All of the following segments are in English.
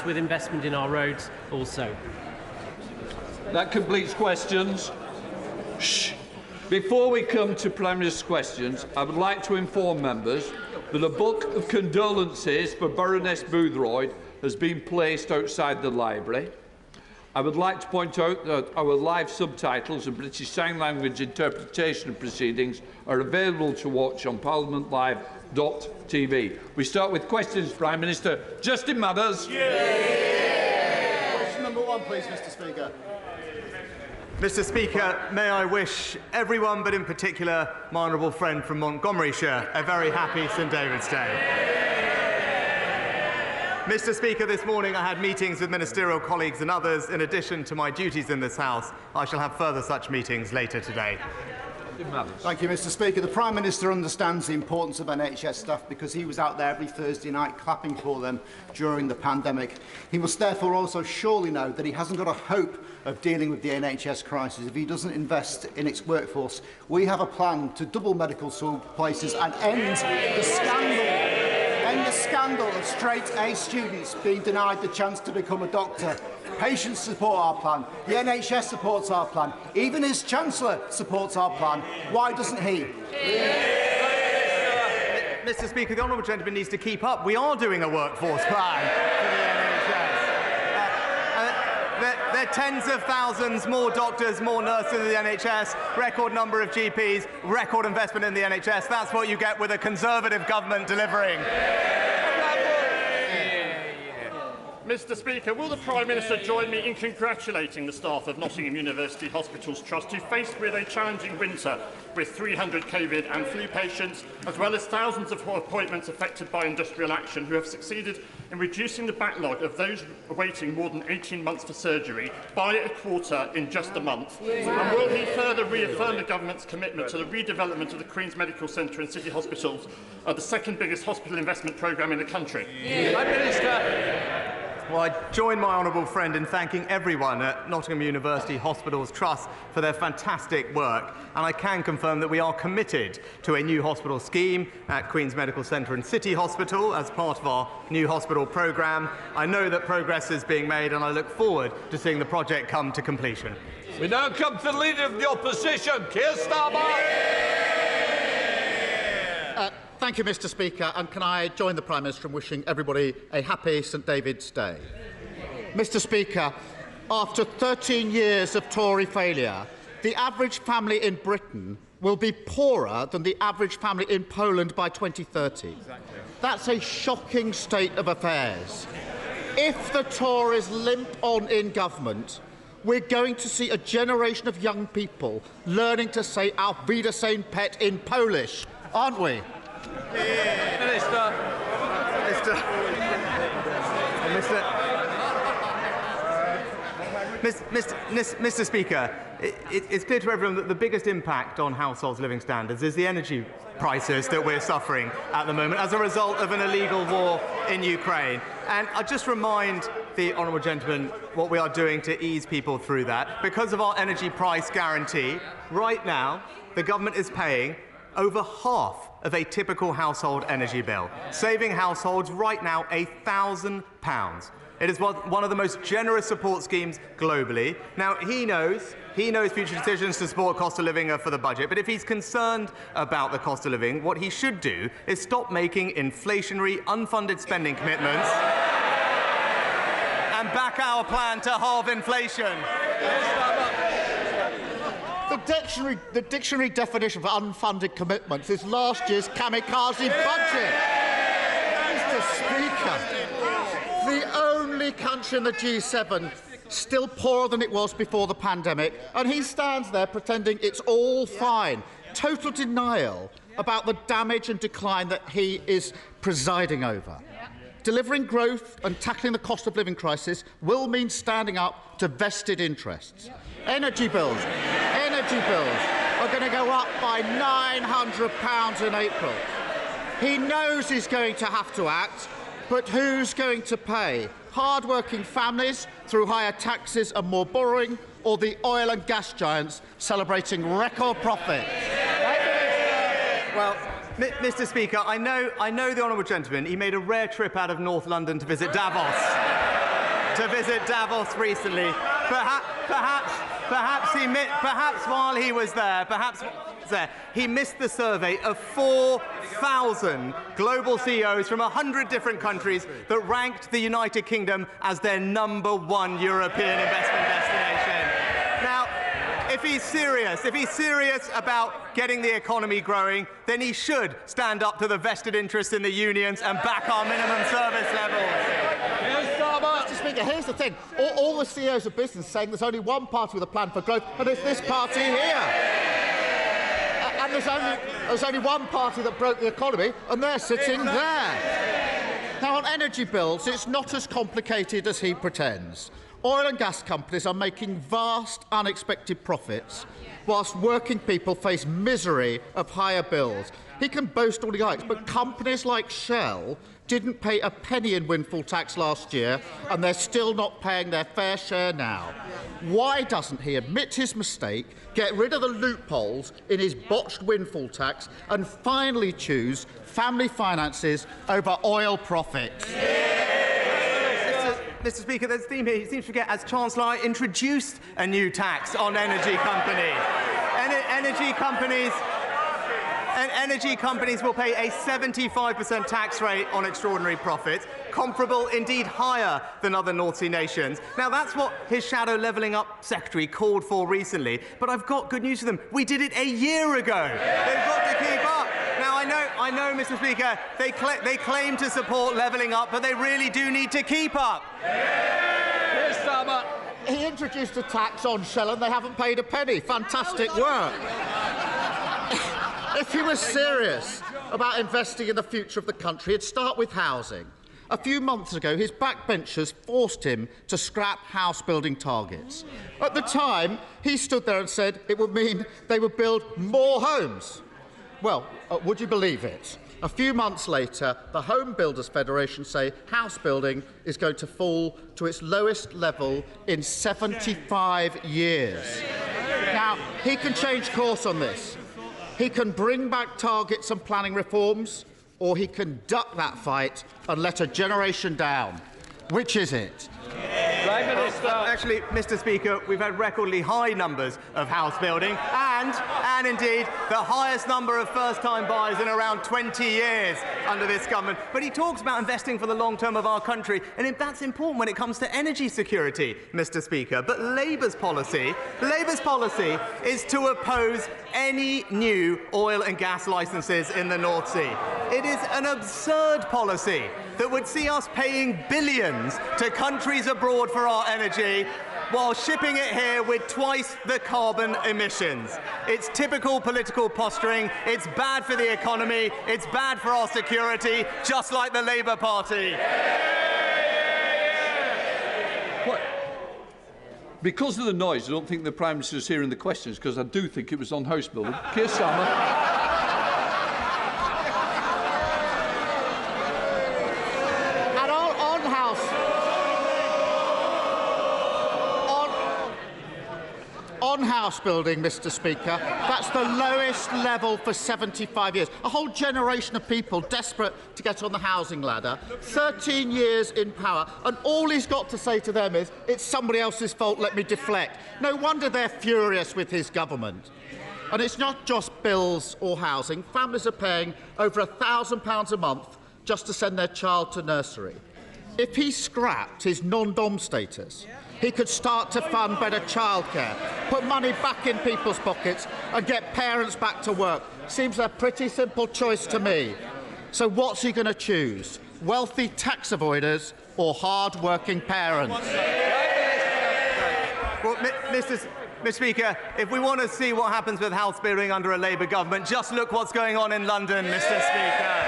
with investment in our roads also. That completes questions. Shh. Before we come to Prime Minister's questions, I would like to inform members that a book of condolences for Baroness Boothroyd has been placed outside the library. I would like to point out that our live subtitles and British Sign Language interpretation of proceedings are available to watch on parliamentlive.tv. We start with questions, Prime Minister. Justin Mathers. Yeah. Question number 1, please, Mr. Speaker. Mr. Speaker, may I wish everyone, but in particular my honourable friend from Montgomeryshire, a very happy St David's Day. Mr. Speaker, this morning I had meetings with ministerial colleagues and others. In addition to my duties in this House, I shall have further such meetings later today. Thank you, Mr. Speaker. The Prime Minister understands the importance of NHS staff because he was out there every Thursday night clapping for them during the pandemic. He must therefore also surely know that he hasn't got a hope of dealing with the NHS crisis if he doesn't invest in its workforce. We have a plan to double medical school places and end the scandal of straight-A students being denied the chance to become a doctor. Patients support our plan. The NHS supports our plan. Even his Chancellor supports our plan. Why doesn't he? Mr. Speaker, the honourable gentleman needs to keep up. We are doing a workforce plan for the NHS. There are tens of thousands more doctors, more nurses in the NHS, record number of GPs, record investment in the NHS. That's what you get with a Conservative government delivering. Mr. Speaker, will the Prime Minister join me in congratulating the staff of Nottingham University Hospitals Trust, who, faced with a challenging winter with 300 COVID and flu patients, as well as thousands of appointments affected by industrial action, who have succeeded in reducing the backlog of those waiting more than 18 months for surgery by a quarter in just a month? And will he further reaffirm the Government's commitment to the redevelopment of the Queen's Medical Centre and City Hospitals, the second biggest hospital investment programme in the country? Prime Minister. Well, I join my honourable friend in thanking everyone at Nottingham University Hospitals Trust for their fantastic work, and I can confirm that we are committed to a new hospital scheme at Queen's Medical Centre and City Hospital as part of our new hospital programme. I know that progress is being made, and I look forward to seeing the project come to completion. We now come to the Leader of the Opposition, Keir Starmer. Thank you, Mr. Speaker, and can I join the Prime Minister in wishing everybody a happy St David's Day. Mr. Speaker, after 13 years of Tory failure, the average family in Britain will be poorer than the average family in Poland by 2030. Exactly. That's a shocking state of affairs. If the Tories limp on in government, we're going to see a generation of young people learning to say Auf Wiedersehen, pet in Polish, aren't we? Mr. Speaker, it's clear to everyone that the biggest impact on households' living standards is the energy prices that we're suffering at the moment as a result of an illegal war in Ukraine. And I just remind the honourable gentleman what we are doing to ease people through that. Because of our energy price guarantee, right now the government is paying over half of a typical household energy bill, saving households right now £1,000. It is one of the most generous support schemes globally. Now, he knows future decisions to support cost of living are for the budget, but if he's concerned about the cost of living, what he should do is stop making inflationary, unfunded spending commitments and back our plan to halve inflation. The dictionary definition for unfunded commitments is last year's kamikaze budget. Mr. Speaker, the only country in the G7 still poorer than it was before the pandemic, and he stands there pretending it's all fine. Total denial about the damage and decline that he is presiding over. Delivering growth and tackling the cost of living crisis will mean standing up to vested interests. Energy bills are going to go up by £900 in April. He knows he's going to have to act, but who's going to pay? Hard-working families through higher taxes and more borrowing, or the oil and gas giants celebrating record profits? Well, Mr. Speaker, I know the honourable gentleman. He made a rare trip out of North London to visit Davos. to visit Davos recently. Perhaps while he was there, he missed the survey of 4,000 global CEOs from 100 different countries that ranked the United Kingdom as their #1 European investment destination. Now, if he's serious about getting the economy growing, then he should stand up to the vested interests in the unions and back our minimum service levels. Mr. Speaker, here's the thing. All the CEOs of business saying there's only one party with a plan for growth, and it's this party here. And there's only one party that broke the economy, and they're sitting there. Now, on energy bills, it's not as complicated as he pretends. Oil and gas companies are making vast, unexpected profits, whilst working people face misery of higher bills. He can boast all he likes, but companies like Shell didn't pay a penny in windfall tax last year, and they're still not paying their fair share now. Why doesn't he admit his mistake, get rid of the loopholes in his botched windfall tax, and finally choose family finances over oil profits? Mr. Speaker, there's a theme here. He seems to forget, as Chancellor, I introduced a new tax on energy companies. Energy companies will pay a 75% tax rate on extraordinary profits, comparable, indeed higher than other North Sea nations. Now, that's what his shadow levelling up secretary called for recently. But I've got good news for them. We did it a year ago. They've got to keep up. Now, I know, Mr. Speaker, they claim to support levelling up, but they really do need to keep up. Keir Starmer. He introduced a tax on Shell and they haven't paid a penny. Fantastic work. If he was serious about investing in the future of the country, he'd start with housing. A few months ago, his backbenchers forced him to scrap house-building targets. At the time, he stood there and said it would mean they would build more homes. Well, would you believe it? A few months later, the Home Builders Federation say house building is going to fall to its lowest level in 75 years. Now, he can change course on this. He can bring back targets and planning reforms, or he can duck that fight and let a generation down. Which is it? Prime Minister. Actually, Mr. Speaker, we've had recordly high numbers of house building and indeed the highest number of first-time buyers in around 20 years under this government. But he talks about investing for the long term of our country, and that's important when it comes to energy security, Mr. Speaker. But Labour's policy is to oppose any new oil and gas licences in the North Sea. It is an absurd policy that would see us paying billions to countries abroad for our energy while shipping it here with twice the carbon emissions. It's typical political posturing. It's bad for the economy. It's bad for our security, just like the Labour Party. What? Because of the noise, I don't think the Prime Minister is hearing the questions, because I do think it was on house building. Keir Starmer. On house building, Mr. Speaker, that's the lowest level for 75 years. A whole generation of people desperate to get on the housing ladder, 13 years in power, and all he's got to say to them is, it's somebody else's fault, let me deflect. No wonder they're furious with his government. And it's not just bills or housing. Families are paying over £1,000 a month just to send their child to nursery. If he scrapped his non-dom status, he could start to fund better childcare, put money back in people's pockets and get parents back to work. Seems a pretty simple choice to me. So what's he going to choose? Wealthy tax avoiders or hard-working parents? Well, Mr. Speaker, if we want to see what happens with house building under a Labour government, just look what's going on in London, Mr. Speaker.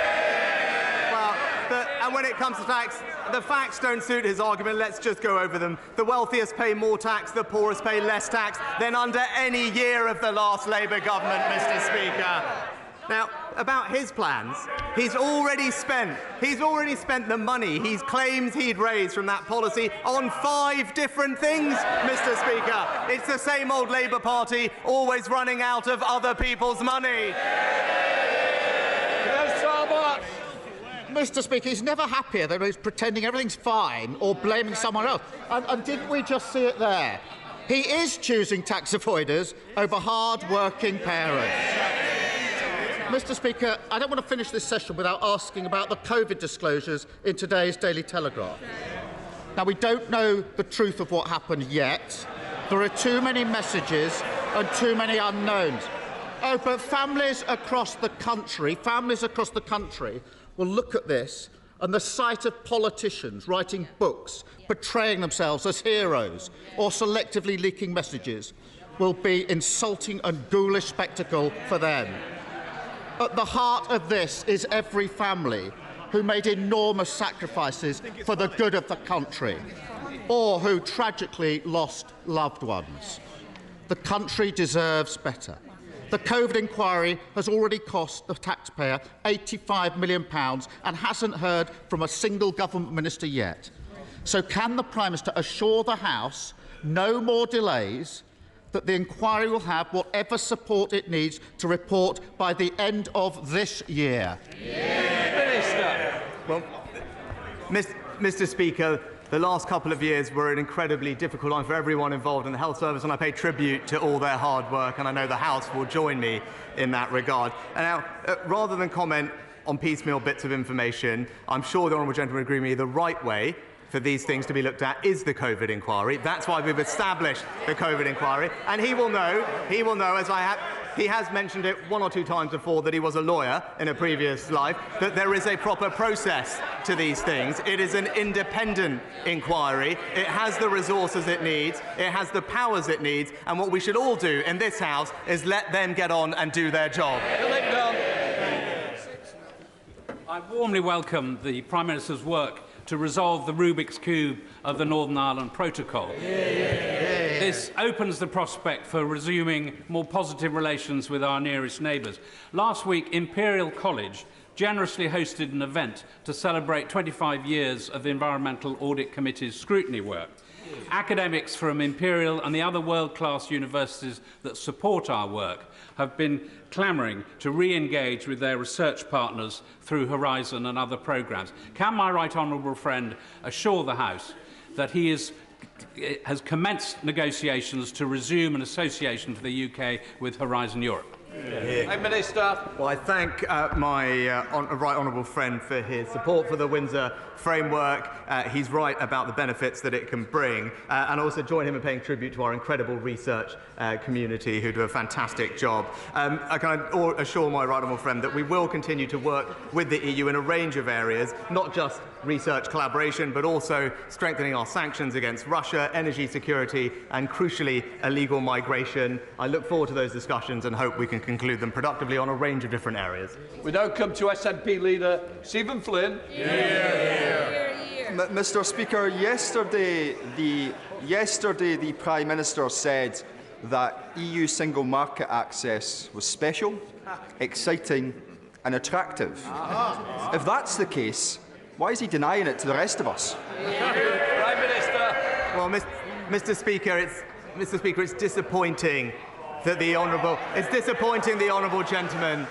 And when it comes to tax, the facts don't suit his argument. Let's just go over them. The wealthiest pay more tax, the poorest pay less tax than under any year of the last Labour government, Mr. Speaker. Now, about his plans, he's already spent the money he claims he'd raised from that policy on 5 different things, Mr. Speaker. It's the same old Labour Party, always running out of other people's money. Mr. Speaker, he's never happier than he's pretending everything's fine or blaming someone else. And didn't we just see it there? He is choosing tax avoiders over hard-working parents. Mr. Speaker, I don't want to finish this session without asking about the COVID disclosures in today's Daily Telegraph. Now, we don't know the truth of what happened yet. There are too many messages and too many unknowns. Oh, but families across the country will look at this, and the sight of politicians writing books, portraying themselves as heroes or selectively leaking messages will be insulting and ghoulish spectacle for them. At the heart of this is every family who made enormous sacrifices for the good of the country, or who tragically lost loved ones. The country deserves better. The COVID inquiry has already cost the taxpayer £85 million and hasn't heard from a single government minister yet. So can the Prime Minister assure the House no more delays, that the inquiry will have whatever support it needs to report by the end of this year? Minister. Well, Mr. Speaker, the last couple of years were an incredibly difficult time for everyone involved in the health service, and I pay tribute to all their hard work, and I know the House will join me in that regard. And now, rather than comment on piecemeal bits of information, I'm sure the honourable gentleman will agree with me the right way for these things to be looked at is the COVID inquiry. That's why we've established the COVID inquiry. And he will know, as he has mentioned it one or two times before, that he was a lawyer in a previous life, that there is a proper process to these things. It is an independent inquiry. It has the resources it needs. It has the powers it needs. And what we should all do in this House is let them get on and do their job. I warmly welcome the Prime Minister's work to resolve the Rubik's Cube of the Northern Ireland Protocol. This opens the prospect for resuming more positive relations with our nearest neighbours. Last week, Imperial College generously hosted an event to celebrate 25 years of the Environmental Audit Committee's scrutiny work. Academics from Imperial and the other world-class universities that support our work have been clamouring to re-engage with their research partners through Horizon and other programmes. Can my right honourable friend assure the House that he has commenced negotiations to resume an association for the UK with Horizon Europe? Minister. Well, I thank my right honourable friend for his support for the Windsor Framework. He's right about the benefits that it can bring, and also join him in paying tribute to our incredible research community who do a fantastic job. I can assure my right honourable friend that we will continue to work with the EU in a range of areas, not just research collaboration, but also strengthening our sanctions against Russia, energy security, and crucially, illegal migration. I look forward to those discussions and hope we can conclude them productively on a range of different areas. We now come to SNP leader Stephen Flynn. Mr. Speaker, yesterday the Prime Minister said that EU single market access was special, exciting and attractive. If that's the case, why is he denying it to the rest of us? Prime Minister. Well, Mr. Speaker, it's disappointing that the honourable gentleman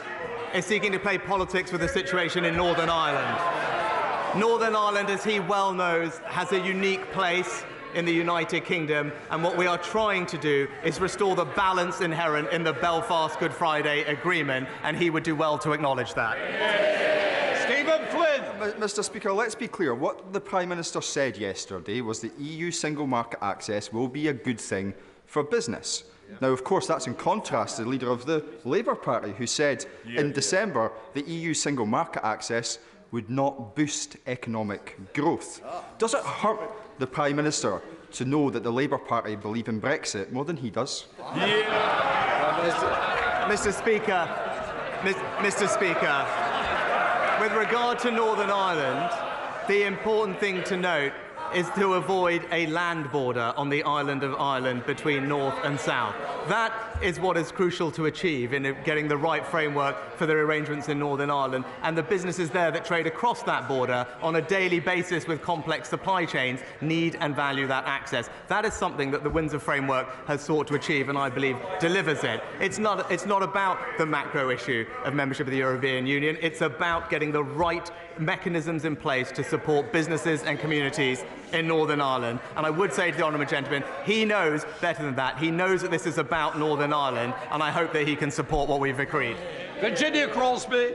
is seeking to play politics with the situation in Northern Ireland. Northern Ireland, as he well knows, has a unique place in the United Kingdom, and what we are trying to do is restore the balance inherent in the Belfast Good Friday Agreement, and he would do well to acknowledge that. Stephen Flynn. Mr. Speaker, let's be clear. What the Prime Minister said yesterday was that EU single market access will be a good thing for business. Now, of course, that's in contrast to the leader of the Labour Party, who said in December that EU single market access would not boost economic growth. Does it hurt the Prime Minister to know that the Labour Party believe in Brexit more than he does? Mr. Speaker, with regard to Northern Ireland, the important thing to note is to avoid a land border on the island of Ireland between North and South. That is what is crucial to achieve in getting the right framework for the arrangements in Northern Ireland, and the businesses there that trade across that border on a daily basis with complex supply chains need and value that access. That is something that the Windsor Framework has sought to achieve, and I believe delivers it. It's not about the macro issue of membership of the European Union. It's about getting the right mechanisms in place to support businesses and communities in Northern Ireland. And I would say to the honourable gentleman, he knows better than that. He knows that this is about Northern Ireland, and I hope that he can support what we've agreed. Virginia Crosby.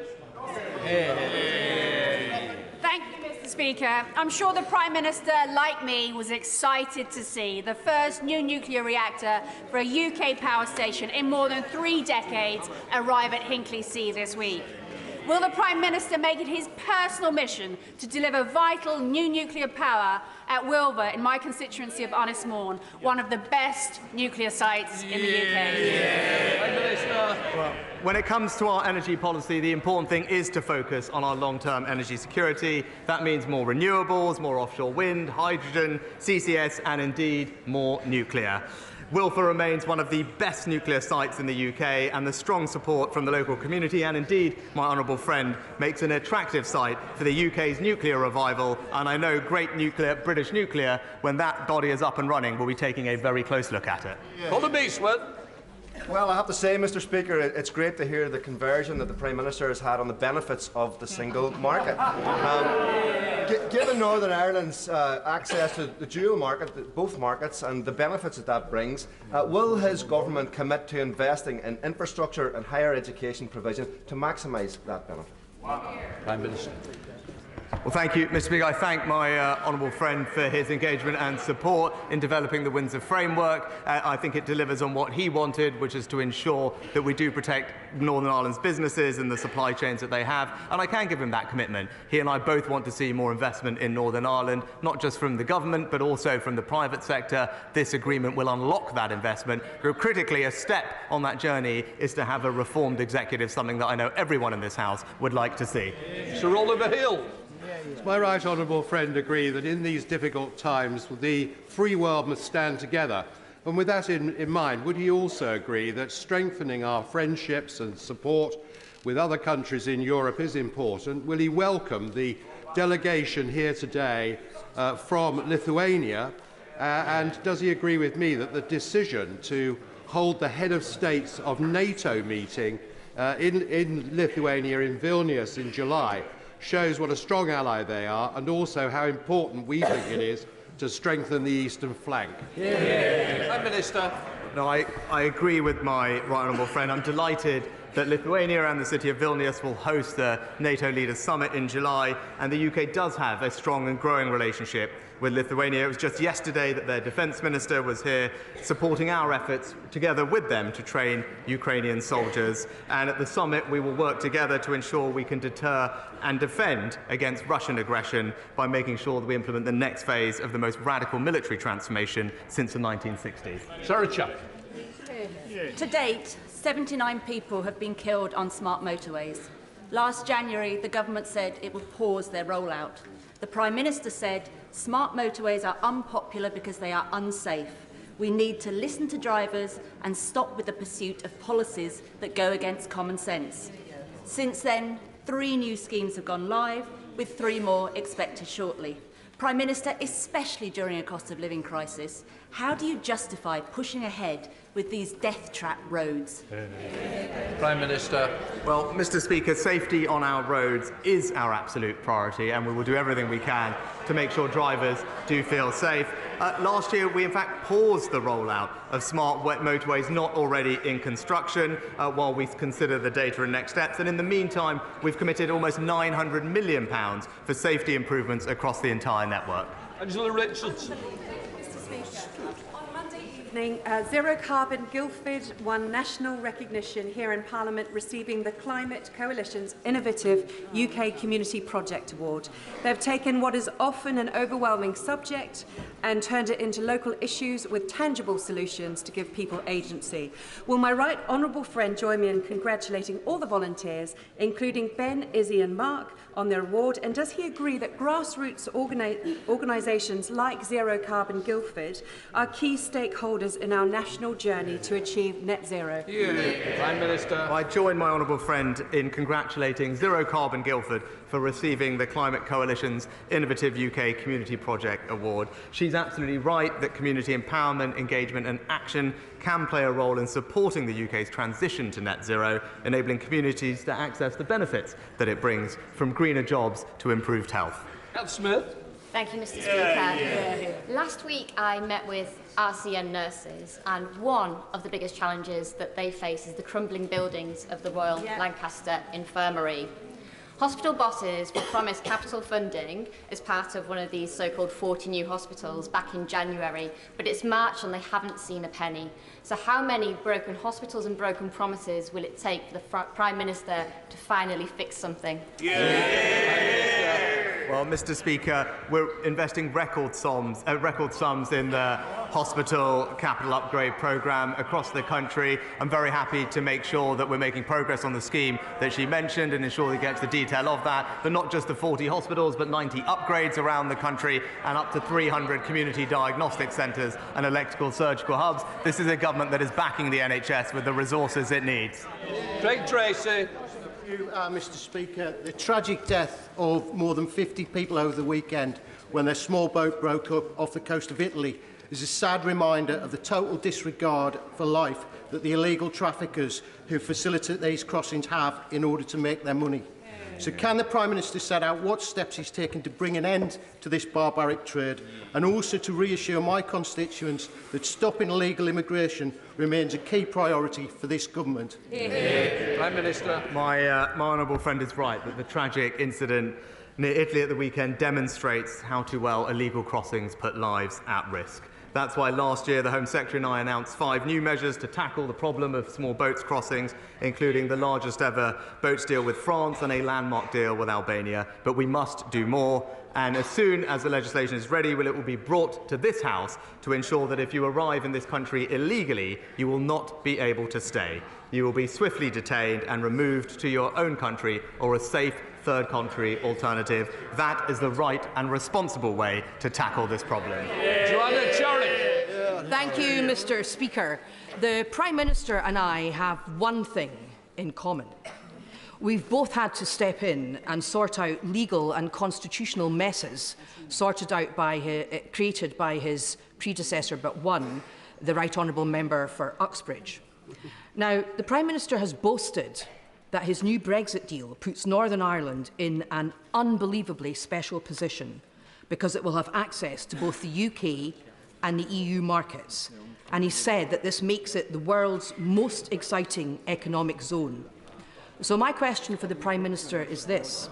Thank you, Mr. Speaker. I'm sure the Prime Minister, like me, was excited to see the first new nuclear reactor for a UK power station in more than 3 decades arrive at Hinkley-C this week. Will the Prime Minister make it his personal mission to deliver vital new nuclear power at Wilver in my constituency of Unismorn, one of the best nuclear sites in the UK? Well, when it comes to our energy policy, the important thing is to focus on our long-term energy security. That means more renewables, more offshore wind, hydrogen, CCS, and indeed more nuclear. Wilfer remains one of the best nuclear sites in the UK, and the strong support from the local community and indeed my honourable friend makes an attractive site for the UK's nuclear revival. And I know great nuclear, British nuclear, when that body is up and running, will be taking a very close look at it. Well, I have to say, Mr. Speaker, it's great to hear the conversion that the Prime Minister has had on the benefits of the single market. Given Northern Ireland's access to the dual market, both markets, and the benefits that brings, will his government commit to investing in infrastructure and higher education provision to maximise that benefit? Prime Minister. Well, thank you, Mr. Speaker. I thank my honourable friend for his engagement and support in developing the Windsor Framework. I think it delivers on what he wanted, which is to ensure that we do protect Northern Ireland's businesses and the supply chains that they have. And I can give him that commitment. He and I both want to see more investment in Northern Ireland, not just from the government, but also from the private sector. This agreement will unlock that investment. But critically, a step on that journey is to have a reformed executive, something that I know everyone in this House would like to see. Sir Oliver Hill. Does my right honourable friend agree that in these difficult times the free world must stand together? And with that in mind, would he also agree that strengthening our friendships and support with other countries in Europe is important? Will he welcome the delegation here today from Lithuania? And does he agree with me that the decision to hold the head of states of NATO meeting in Lithuania, in Vilnius in July, shows what a strong ally they are, and also how important we think it is to strengthen the eastern flank? Prime Minister. No, I agree with my right honourable friend. I'm delighted that Lithuania and the city of Vilnius will host the NATO Leaders Summit in July, and the UK does have a strong and growing relationship with Lithuania. It was just yesterday that their defence minister was here supporting our efforts together with them to train Ukrainian soldiers. And at the summit, we will work together to ensure we can deter and defend against Russian aggression by making sure that we implement the next phase of the most radical military transformation since the 1960s. Sarah Chuck. To date, 79 people have been killed on smart motorways. Last January, the government said it would pause their rollout. The Prime Minister said smart motorways are unpopular because they are unsafe. We need to listen to drivers and stop with the pursuit of policies that go against common sense. Since then, 3 new schemes have gone live, with 3 more expected shortly. Prime Minister, especially during a cost of living crisis, how do you justify pushing ahead with these death trap roads? Prime Minister. Well, Mr. Speaker, safety on our roads is our absolute priority, and we will do everything we can to make sure drivers do feel safe. Last year, we in fact paused the rollout of smart motorways not already in construction while we consider the data and next steps. And in the meantime, we've committed almost £900 million for safety improvements across the entire network. Angela Richardson. Zero Carbon Guildford won national recognition here in Parliament, receiving the Climate Coalition's Innovative UK Community Project Award. They've taken what is often an overwhelming subject and turned it into local issues with tangible solutions to give people agency. Will my right honourable friend join me in congratulating all the volunteers, including Ben, Izzy and Mark, on their award? And does he agree that grassroots organisations like Zero Carbon Guildford are key stakeholders stakeholders in our national journey to achieve net zero? Prime Minister. I join my honourable friend in congratulating Zero Carbon Guildford for receiving the Climate Coalition's Innovative UK Community Project Award. She's absolutely right that community empowerment, engagement and action can play a role in supporting the UK's transition to net zero, enabling communities to access the benefits that it brings, from greener jobs to improved health. Councillor Smith. Thank you, Mr. Speaker. Last week I met with RCN nurses, and one of the biggest challenges that they face is the crumbling buildings of the Royal Lancaster Infirmary. Hospital bosses were promised capital funding as part of one of these so-called 40 new hospitals back in January, but it's March and they haven't seen a penny. So how many broken hospitals and broken promises will it take for the Prime Minister to finally fix something? Well, Mr. Speaker, we're investing record sums in the hospital capital upgrade programme across the country. I'm very happy to make sure that we're making progress on the scheme that she mentioned and ensure that gets the detail of that. But not just the 40 hospitals, but 90 upgrades around the country and up to 300 community diagnostic centres and electrical surgical hubs. This is a government that is backing the NHS with the resources it needs. Craig Tracy. Mr. Speaker, the tragic death of more than 50 people over the weekend when their small boat broke up off the coast of Italy is a sad reminder of the total disregard for life that the illegal traffickers who facilitate these crossings have in order to make their money. So can the Prime Minister set out what steps he's taken to bring an end to this barbaric trade, and also to reassure my constituents that stopping illegal immigration remains a key priority for this government? Prime Minister. My honourable friend is right that the tragic incident near Italy at the weekend demonstrates how too well illegal crossings put lives at risk. That's why last year the Home Secretary and I announced 5 new measures to tackle the problem of small boats crossings, including the largest ever boats deal with France and a landmark deal with Albania. But we must do more, and as soon as the legislation is ready, it will be brought to this House to ensure that if you arrive in this country illegally, you will not be able to stay. You will be swiftly detained and removed to your own country or a safe third country alternative. That is the right and responsible way to tackle this problem. Joanna Cherry. Thank you, Mr. Speaker. The Prime Minister and I have one thing in common. We've both had to step in and sort out legal and constitutional messes created by his predecessor but one, the Right Honourable Member for Uxbridge. Now, the Prime Minister has boasted that his new Brexit deal puts Northern Ireland in an unbelievably special position because it will have access to both the UK and the EU markets. And he said that this makes it the world's most exciting economic zone. So my question for the Prime Minister is this.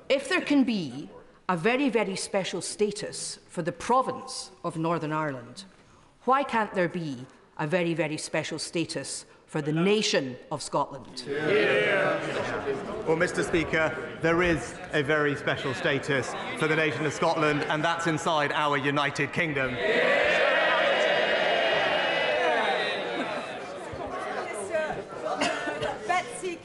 If there can be a very, very special status for the province of Northern Ireland, why can't there be a very, very special status for the nation of Scotland? Well, Mr. Speaker, there is a very special status for the nation of Scotland, and that's inside our United Kingdom.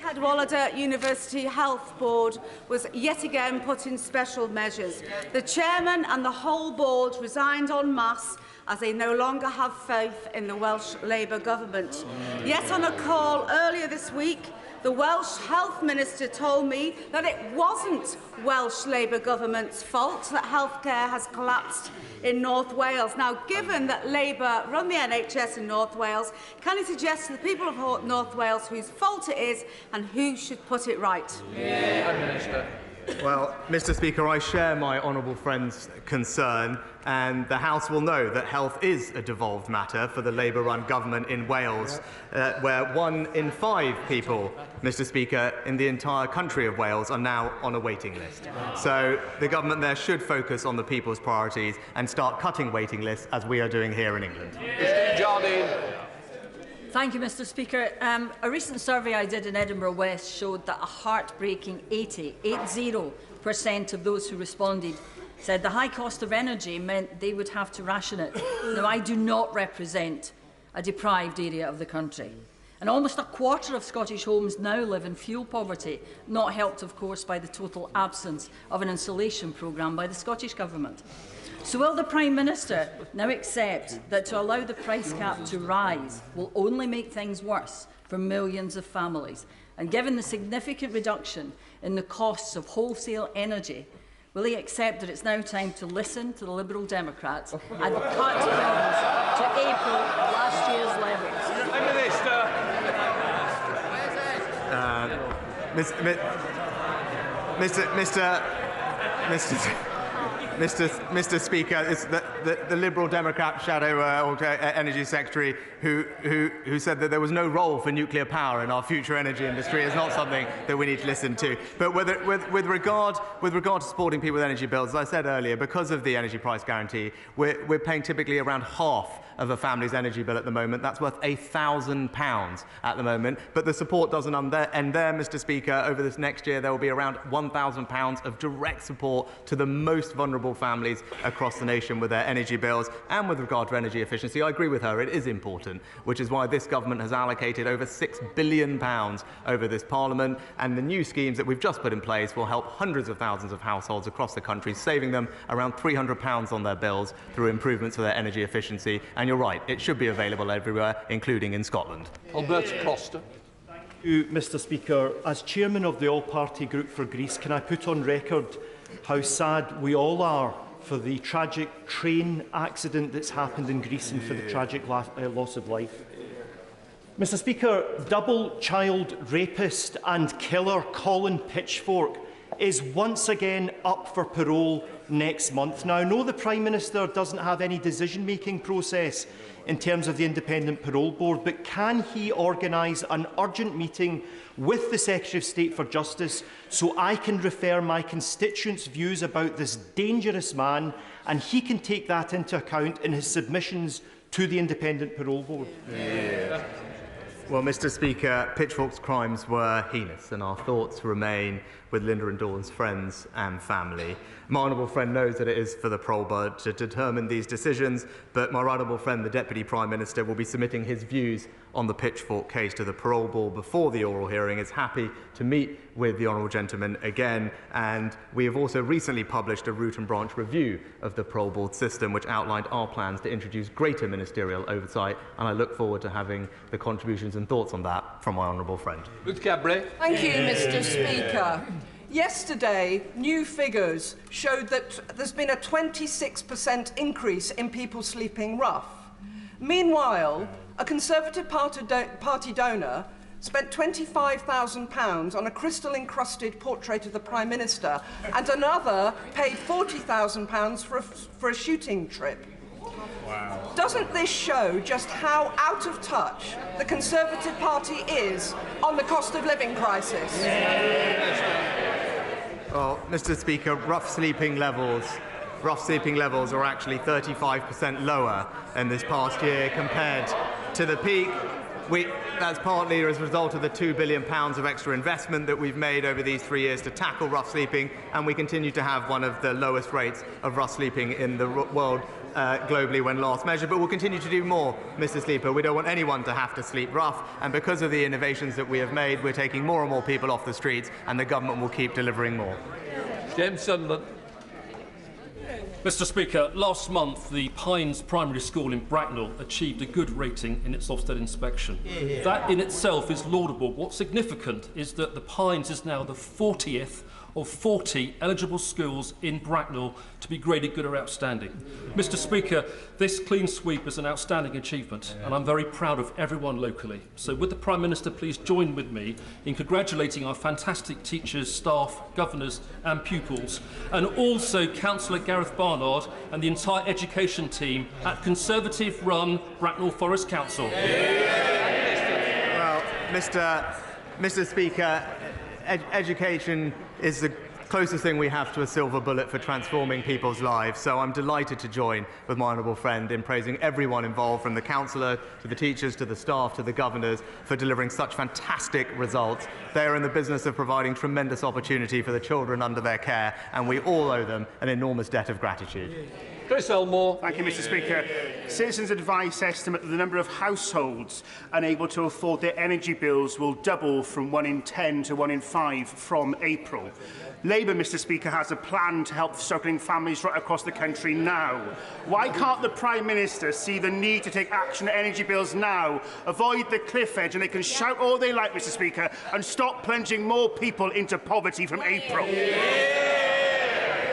Cadwallader University Health Board was yet again put in special measures. The chairman and the whole board resigned en masse as they no longer have faith in the Welsh Labour government. Yet on a call earlier this week, the Welsh Health Minister told me that it wasn't Welsh Labour government's fault that healthcare has collapsed in North Wales. Now, given that Labour run the NHS in North Wales, can he suggest to the people of North Wales whose fault it is and who should put it right? Prime Minister. Well, Mr. Speaker, I share my honourable friend's concern, and the House will know that health is a devolved matter for the Labour-run government in Wales, where 1 in 5 people, Mr. Speaker, in the entire country of Wales are now on a waiting list. So the government there should focus on the people's priorities and start cutting waiting lists, as we are doing here in England. Mr. Jardine. Thank you, Mr. Speaker. A recent survey I did in Edinburgh West showed that a heartbreaking 80% of those who responded said the high cost of energy meant they would have to ration it. Now, I do not represent a deprived area of the country. And almost a quarter of Scottish homes now live in fuel poverty, not helped, of course, by the total absence of an insulation programme by the Scottish Government. So will the Prime Minister now accept that to allow the price cap to rise will only make things worse for millions of families? And given the significant reduction in the costs of wholesale energy, will he accept that it's now time to listen to the Liberal Democrats and cut bills to April of last year's levels? Mr. Speaker, it's the Liberal Democrat shadow energy secretary who said that there was no role for nuclear power in our future energy industry is not something that we need to listen to. But with regard to supporting people with energy bills, as I said earlier, because of the energy price guarantee, we're paying typically around half of a family's energy bill at the moment. That's worth £1,000 at the moment. But the support doesn't end there, Mr. Speaker. Over this next year, there will be around £1,000 of direct support to the most vulnerable families across the nation with their energy bills. And with regard to energy efficiency, I agree with her, it is important, which is why this government has allocated over £6 billion over this Parliament. And the new schemes that we've just put in place will help hundreds of thousands of households across the country, saving them around £300 on their bills through improvements to their energy efficiency. And you're right, it should be available everywhere, including in Scotland. Alberto Costa. Thank you, Mr. Speaker. As chairman of the All-Party Group for Greece, can I put on record how sad we all are for the tragic train accident that's happened in Greece and for the tragic loss of life? Mr. Speaker, double child rapist and killer Colin Pitchfork is once again up for parole next month. Now, I know the Prime Minister doesn't have any decision-making process in terms of the Independent Parole Board, but can he organise an urgent meeting with the Secretary of State for Justice so I can refer my constituents' views about this dangerous man and he can take that into account in his submissions to the Independent Parole Board? Yeah. Well, Mr. Speaker, Pitchfork's crimes were heinous, and our thoughts remain with Linda and Dawn's friends and family. My honourable friend knows that it is for the Parole Board to determine these decisions, but my right honourable friend, the Deputy Prime Minister, will be submitting his views on the Pitchfork case to the Parole Board before the oral hearing. Is happy to meet with the honourable gentleman again, and we have also recently published a root and branch review of the Parole Board system, which outlined our plans to introduce greater ministerial oversight, and I look forward to having the contributions and thoughts on that from my honourable friend. Ruth Cabret. Thank you, Mr. Speaker. Yesterday, new figures showed that there's been a 26% increase in people sleeping rough. Meanwhile, a Conservative Party donor spent £25,000 on a crystal-encrusted portrait of the Prime Minister, and another paid £40,000 for a shooting trip. Wow. Doesn't this show just how out of touch the Conservative Party is on the cost of living crisis? Well, Mr. Speaker, rough sleeping levels are actually 35% lower in this past year compared to the peak. That's partly as a result of the £2 billion of extra investment that we've made over these 3 years to tackle rough sleeping, and we continue to have one of the lowest rates of rough sleeping in the world globally when last measured. But we'll continue to do more, Mr. Sleeper. We don't want anyone to have to sleep rough, and because of the innovations that we have made, we're taking more and more people off the streets, and the government will keep delivering more. James Sunderland. Mr. Speaker, last month the Pines Primary School in Bracknell achieved a good rating in its Ofsted inspection. Yeah. That in itself is laudable. What's significant is that the Pines is now the 40th of 40 eligible schools in Bracknell to be graded good or outstanding. Mr. Speaker, this clean sweep is an outstanding achievement, and I'm very proud of everyone locally. So would the Prime Minister please join with me in congratulating our fantastic teachers, staff, governors and pupils, and also Councillor Gareth Barnard and the entire education team at Conservative-run Bracknell Forest Council. Well, Mr. Speaker, education is the closest thing we have to a silver bullet for transforming people's lives, so I'm delighted to join with my honourable friend in praising everyone involved, from the councillor to the teachers to the staff to the governors, for delivering such fantastic results. They are in the business of providing tremendous opportunity for the children under their care, and we all owe them an enormous debt of gratitude. Chris Elmore. Thank you, Mr. Speaker. Citizens Advice estimate that the number of households unable to afford their energy bills will double from 1 in 10 to 1 in 5 from April. Labour, Mr. Speaker, has a plan to help struggling families right across the country now. Why can't the Prime Minister see the need to take action on energy bills now, avoid the cliff edge, and they can shout all they like, Mr. Speaker, and stop plunging more people into poverty from April?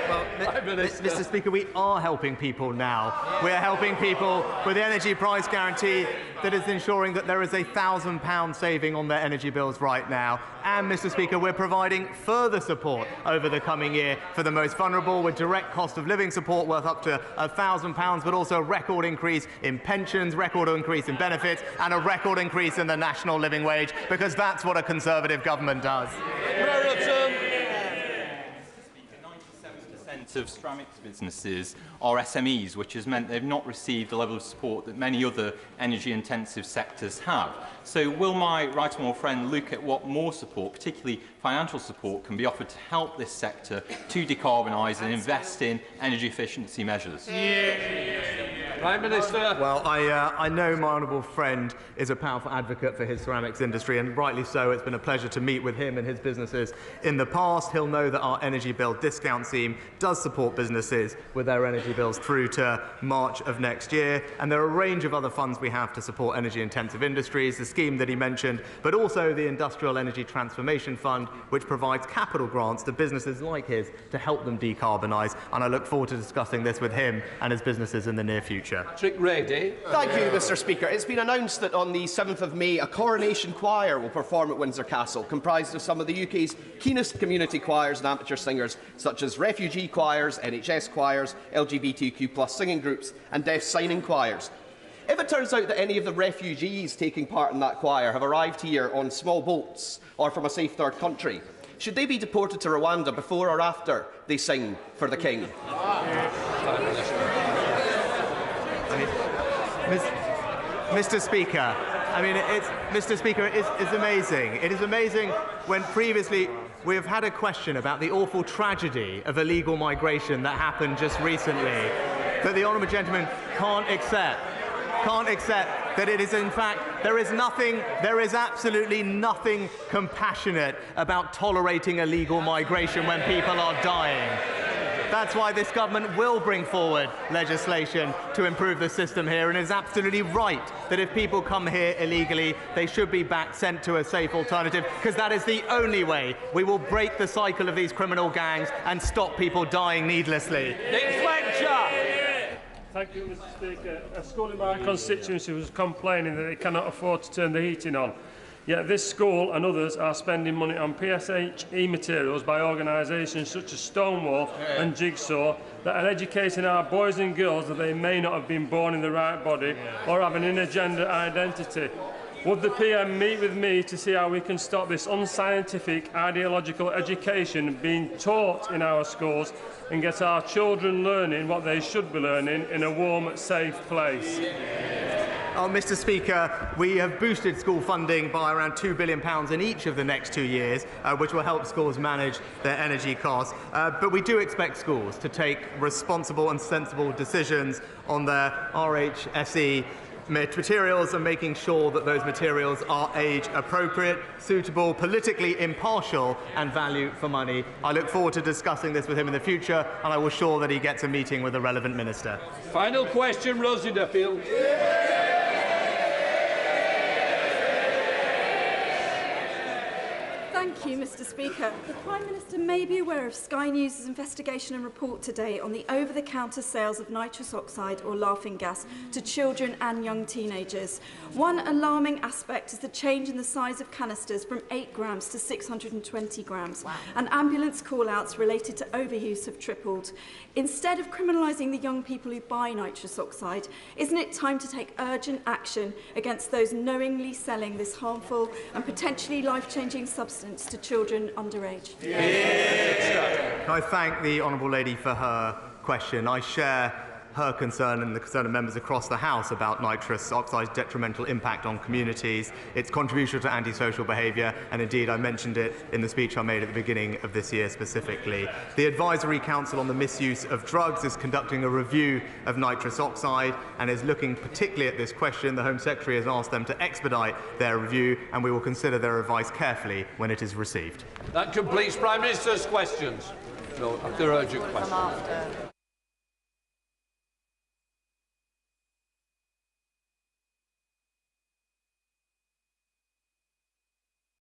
Well, Mr. Speaker, we are helping people now. We are helping people with the energy price guarantee that is ensuring that there is a £1,000 saving on their energy bills right now. And, Mr. Speaker, we're providing further support over the coming year for the most vulnerable with direct cost of living support worth up to £1,000, but also a record increase in pensions, record increase in benefits, and a record increase in the national living wage, because that's what a Conservative government does. Of ceramics businesses are SMEs, which has meant they've not received the level of support that many other energy-intensive sectors have. So will my right honourable friend look at what more support, particularly financial support, can be offered to help this sector to decarbonise and invest in energy efficiency measures? Prime Minister. Well, I know my honourable friend is a powerful advocate for his ceramics industry, and rightly so. It's been a pleasure to meet with him and his businesses in the past. He'll know that our energy bill discount scheme does support businesses with their energy bills through to March of next year, and there are a range of other funds we have to support energy-intensive industries, the scheme that he mentioned, but also the Industrial Energy Transformation Fund, which provides capital grants to businesses like his to help them decarbonise, and I look forward to discussing this with him and his businesses in the near future. Trick Ready. Thank you, Mr. Speaker. It's been announced that on the 7th of May, a coronation choir will perform at Windsor Castle, comprised of some of the UK's keenest community choirs and amateur singers, such as refugee choirs, NHS choirs, LGBTQ+ singing groups, and deaf signing choirs. If it turns out that any of the refugees taking part in that choir have arrived here on small boats or from a safe third country, should they be deported to Rwanda before or after they sing for the King? Mr. Speaker, Mr. Speaker, it's amazing. It is amazing when previously we have had a question about the awful tragedy of illegal migration that happened just recently, that the honourable gentleman can't accept that it is, in fact, there is absolutely nothing compassionate about tolerating illegal migration when people are dying. That's why this government will bring forward legislation to improve the system here, and is absolutely right that if people come here illegally, they should be sent to a safe alternative, because that is the only way we will break the cycle of these criminal gangs and stop people dying needlessly. Next lecture. Thank you, Mr. Speaker. A school in my constituency was complaining that they cannot afford to turn the heating on. Yet this school and others are spending money on PSHE materials by organisations such as Stonewall and Jigsaw that are educating our boys and girls that they may not have been born in the right body or have an intergender identity. Would the PM meet with me to see how we can stop this unscientific, ideological education being taught in our schools and get our children learning what they should be learning in a warm, safe place? Oh, Mr. Speaker, we have boosted school funding by around £2 billion in each of the next 2 years, which will help schools manage their energy costs. But we do expect schools to take responsible and sensible decisions on their RHSE materials and making sure that those materials are age appropriate, suitable, politically impartial and value for money. I look forward to discussing this with him in the future, and I will ensure that he gets a meeting with the relevant minister. Final question, Rosie Duffield. Thank you, Mr. Speaker. The Prime Minister may be aware of Sky News' investigation and report today on the over-the-counter sales of nitrous oxide or laughing gas to children and young teenagers. One alarming aspect is the change in the size of canisters from 8 grams to 620 grams. Wow. And ambulance call-outs related to overuse have tripled. Instead of criminalising the young people who buy nitrous oxide, isn't it time to take urgent action against those knowingly selling this harmful and potentially life-changing substance to children underage? I thank the honourable lady for her question. I share her concern and the concern of members across the House about nitrous oxide's detrimental impact on communities, its contribution to antisocial behaviour, and indeed I mentioned it in the speech I made at the beginning of this year specifically. The Advisory Council on the Misuse of Drugs is conducting a review of nitrous oxide and is looking particularly at this question. The Home Secretary has asked them to expedite their review, and we will consider their advice carefully when it is received. That completes Prime Minister's questions. No, they're urgent questions.